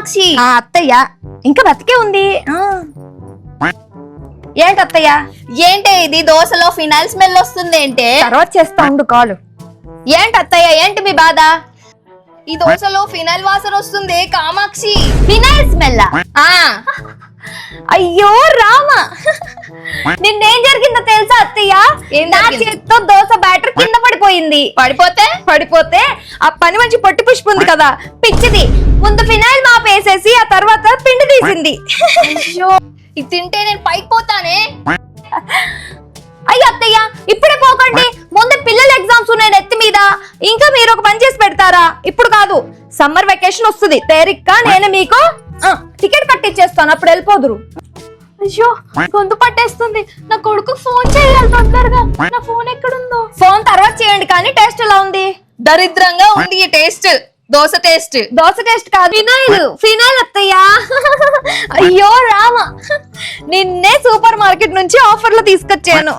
కామాక్షి. అత్తయ్య ఇంకా బతికే ఉంది. ఏంటి అత్తయ్య? ఏంటే ఇది దోశలో ఫినాయిల్ స్మెల్ వస్తుంది ఏంటే? తర్వాత చేస్తా ఉండు కాలు. ఏంటి అత్తయ్య ఏంటి మీ బాధ? ఈ దోశలో ఫినాయిల్ వాసన వస్తుంది కామాక్షి. Phenyl smell? అయ్యో రామ, నిన్నేం జరిగిందో తెలుసా అత్తయ్య? నా చేతితో దోశ బ్యాటర్ కింద పడిపోయింది. పడిపోతే ఆ పని మంచి పొట్టి పుష్పు ఉంది కదా, పిచ్చిది ముందు ఫినాయిల్ మాపేసేసి ఆ తర్వాత పిండి తీసింది. అయ్యో ఇది తింటే నేను పైకి పోతానే. అయ్యో అత్తయ్య ఇప్పుడే పోకండి, ముందు పిల్లల ఎగ్జామ్స్ ఉన్నాయి నెత్తి మీద. ఇంకా మీరు ఒక పని చేసి పెడతారా? ఇప్పుడు కాదు, సమ్మర్ వెకేషన్ వస్తుంది, తేరిగ్గా నేను మీకు టికెట్ కట్టిచ్చేస్తాను, అప్పుడు వెళ్ళిపోదురు. అయ్యో గొంతు పట్టేస్తుంది, నా కొడుకు ఫోన్ చేయాలి తొందరగా. నా ఫోన్ ఎక్కడుందో? ఫోన్ తర్వాత చేయండి, కానీ టేస్ట్ ఎలా ఉంది? దరిద్రంగా ఉంది ఈ టేస్ట్. దోశ టేస్ట్ కాదు, ఫినాయిల్ అత్తయ్య. అయ్యో రామ, నిన్నే సూపర్ మార్కెట్ నుంచి ఆఫర్ లో తీసుకొచ్చాను.